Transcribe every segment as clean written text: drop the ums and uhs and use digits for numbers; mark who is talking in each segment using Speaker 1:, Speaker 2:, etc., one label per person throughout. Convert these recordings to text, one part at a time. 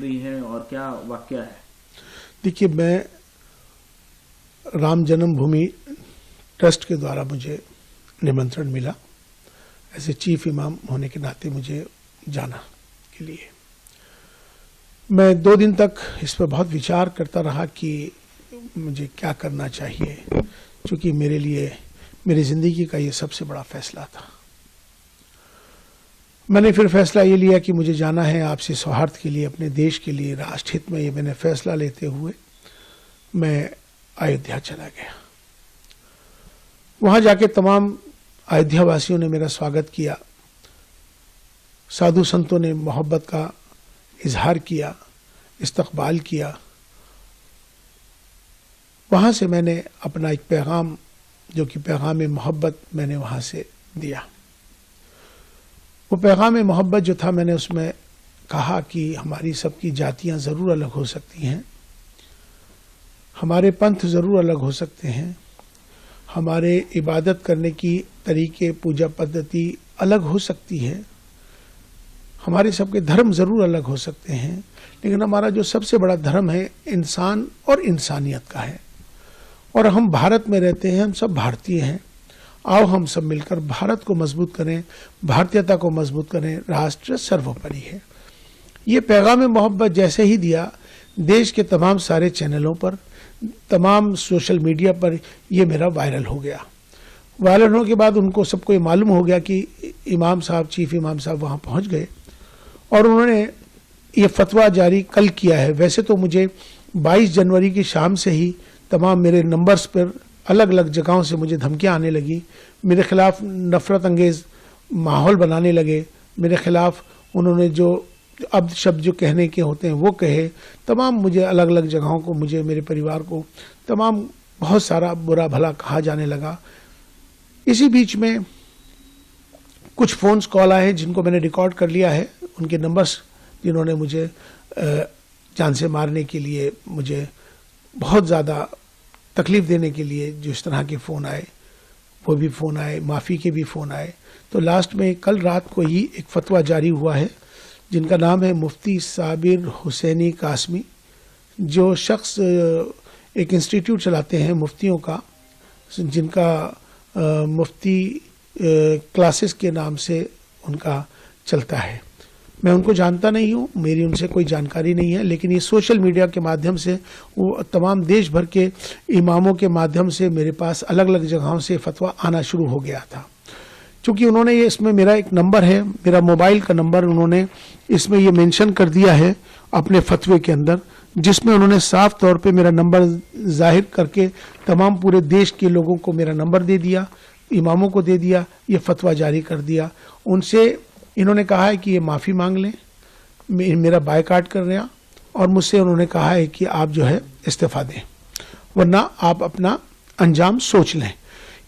Speaker 1: रही है और क्या वाक्य है?
Speaker 2: देखिए, मैं राम जन्मभूमि ट्रस्ट के द्वारा मुझे निमंत्रण मिला, ऐसे चीफ इमाम होने के नाते मुझे जाना के लिए। मैं 2 दिन तक इस पर बहुत विचार करता रहा कि मुझे क्या करना चाहिए, क्योंकि मेरे लिए मेरी जिंदगी का ये सबसे बड़ा फैसला था। मैंने फिर फैसला ये लिया कि मुझे जाना है आपसी सौहार्द के लिए, अपने देश के लिए, राष्ट्रहित में। ये मैंने फैसला लेते हुए मैं अयोध्या चला गया। वहां जाके तमाम अयोध्या वासियों ने मेरा स्वागत किया, साधु संतों ने मोहब्बत का इजहार किया, इस्तकबाल किया। वहां से मैंने अपना एक पैगाम, जो कि पैगाम मोहब्बत, मैंने वहां से दिया। वो पैगाम मोहब्बत जो था, मैंने उसमें कहा कि हमारी सबकी जातियां जरूर अलग हो सकती हैं, हमारे पंथ जरूर अलग हो सकते हैं, हमारे इबादत करने की तरीके, पूजा पद्धति अलग हो सकती है, हमारे सबके धर्म जरूर अलग हो सकते हैं, लेकिन हमारा जो सबसे बड़ा धर्म है इंसान और इंसानियत का है। और हम भारत में रहते हैं, हम सब भारतीय हैं। आओ हम सब मिलकर भारत को मजबूत करें, भारतीयता को मजबूत करें, राष्ट्र सर्वोपरि है। ये पैगाम मोहब्बत जैसे ही दिया, देश के तमाम सारे चैनलों पर, तमाम सोशल मीडिया पर ये मेरा वायरल हो गया। वायरल होने के बाद उनको सबको ये मालूम हो गया कि इमाम साहब, चीफ इमाम साहब वहाँ पहुँच गए और उन्होंने ये फतवा जारी कल किया है। वैसे तो मुझे 22 जनवरी की शाम से ही तमाम मेरे नंबर्स पर अलग अलग जगहों से मुझे धमकियां आने लगी, मेरे खिलाफ नफरत अंगेज माहौल बनाने लगे, मेरे खिलाफ उन्होंने जो अब शब्द जो कहने के होते हैं वो कहे, तमाम मुझे अलग अलग जगहों को, मुझे, मेरे परिवार को तमाम बहुत सारा बुरा भला कहा जाने लगा। इसी बीच में कुछ फोन्स कॉल आए जिनको मैंने रिकॉर्ड कर लिया है, उनके नंबर्स जिन्होंने मुझे जान से मारने के लिए, मुझे बहुत ज़्यादा तकलीफ देने के लिए जो इस तरह के फ़ोन आए, वो भी फ़ोन आए, माफ़ी के भी फ़ोन आए। तो लास्ट में कल रात को ही एक फतवा जारी हुआ है जिनका नाम है मुफ्ती साबिर हुसैनी कासमी, जो शख्स एक इंस्टीट्यूट चलाते हैं मुफ्तियों का, जिनका मुफ्ती क्लासेस के नाम से उनका चलता है। मैं उनको जानता नहीं हूँ, मेरी उनसे कोई जानकारी नहीं है, लेकिन ये सोशल मीडिया के माध्यम से, वो तमाम देश भर के इमामों के माध्यम से मेरे पास अलग अलग जगहों से फतवा आना शुरू हो गया था। चूँकि उन्होंने ये, इसमें मेरा एक नंबर है, मेरा मोबाइल का नंबर उन्होंने इसमें ये मेंशन कर दिया है अपने फतवे के अंदर, जिसमें उन्होंने साफ तौर पे मेरा नंबर जाहिर करके तमाम पूरे देश के लोगों को मेरा नंबर दे दिया, इमामों को दे दिया, ये फतवा जारी कर दिया। उनसे इन्होंने कहा है कि ये माफ़ी मांग लें, मेरा बायकाट कर रहे हैं, और मुझसे उन्होंने कहा है कि आप जो है इस्तीफा दें, वरना आप अपना अंजाम सोच लें।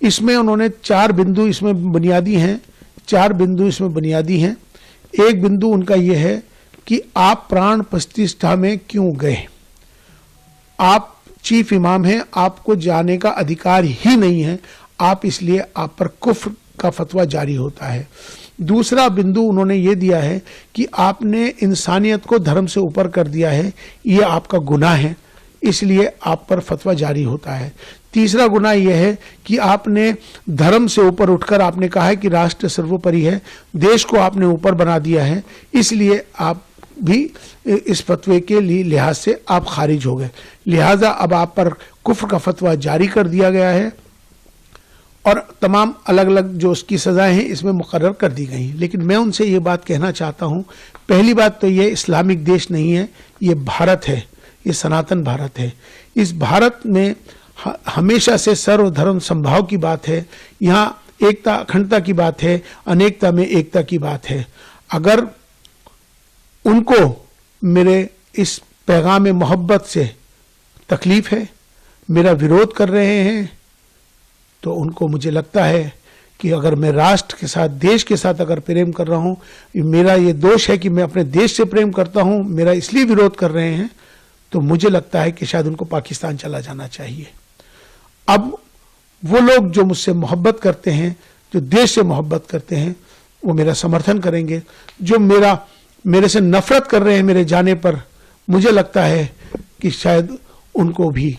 Speaker 2: इसमें उन्होंने 4 बिंदु इसमें बुनियादी हैं, 4 बिंदु इसमें बुनियादी हैं। एक बिंदु उनका ये है कि आप प्राण प्रतिष्ठा में क्यों गए, आप चीफ इमाम हैं, आपको जाने का अधिकार ही नहीं है, आप इसलिए आप पर कुफ्र का फतवा जारी होता है। दूसरा बिंदु उन्होंने ये दिया है कि आपने इंसानियत को धर्म से ऊपर कर दिया है, ये आपका गुनाह है, इसलिए आप पर फतवा जारी होता है। तीसरा गुनाह यह है कि आपने धर्म से ऊपर उठकर आपने कहा है कि राष्ट्र सर्वोपरि है, देश को आपने ऊपर बना दिया है, इसलिए आप भी इस फतवे के लिहाज से आप खारिज हो गए। लिहाजा अब आप पर कुफ्र का फतवा जारी कर दिया गया है और तमाम अलग अलग जो उसकी सजाएं हैं इसमें मुकर्रर कर दी गई। लेकिन मैं उनसे ये बात कहना चाहता हूँ, पहली बात तो ये इस्लामिक देश नहीं है, ये भारत है, ये सनातन भारत है। इस भारत में हमेशा से सर्वधर्म संभाव की बात है, यहाँ एकता अखंडता की बात है, अनेकता में एकता की बात है। अगर उनको मेरे इस पैगाम मोहब्बत से तकलीफ है, मेरा विरोध कर रहे हैं, तो उनको, मुझे लगता है कि अगर मैं राष्ट्र के साथ, देश के साथ अगर प्रेम कर रहा हूँ, मेरा ये दोष है कि मैं अपने देश से प्रेम करता हूँ, मेरा इसलिए विरोध कर रहे हैं, तो मुझे लगता है कि शायद उनको पाकिस्तान चला जाना चाहिए। अब वो लोग जो मुझसे मोहब्बत करते हैं, जो देश से मोहब्बत करते हैं, वो मेरा समर्थन करेंगे। जो मेरे से नफरत कर रहे हैं मेरे जाने पर, मुझे लगता है कि शायद उनको भी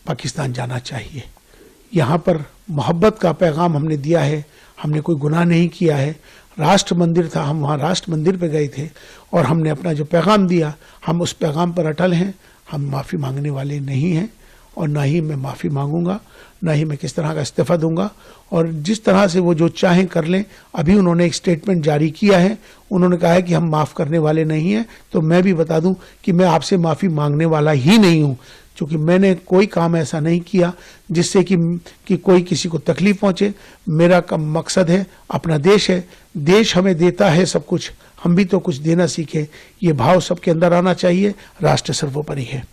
Speaker 2: पाकिस्तान जाना चाहिए। यहाँ पर मोहब्बत का पैगाम हमने दिया है, हमने कोई गुनाह नहीं किया है। राष्ट्र मंदिर था, हम वहाँ राष्ट्र मंदिर पे गए थे और हमने अपना जो पैगाम दिया, हम उस पैगाम पर अटल हैं। हम माफ़ी मांगने वाले नहीं हैं और ना ही मैं माफ़ी मांगूंगा, ना ही मैं किस तरह का इस्तीफ़ा दूंगा। और जिस तरह से वो जो चाहें कर लें। अभी उन्होंने एक स्टेटमेंट जारी किया है, उन्होंने कहा है कि हम माफ़ करने वाले नहीं हैं। तो मैं भी बता दूं कि मैं आपसे माफ़ी मांगने वाला ही नहीं हूं, क्योंकि मैंने कोई काम ऐसा नहीं किया जिससे कि कोई किसी को तकलीफ पहुंचे। मेरा मकसद है, अपना देश है, देश हमें देता है सब कुछ, हम भी तो कुछ देना सीखें। ये भाव सबके अंदर आना चाहिए। राष्ट्र सर्वोपरि है।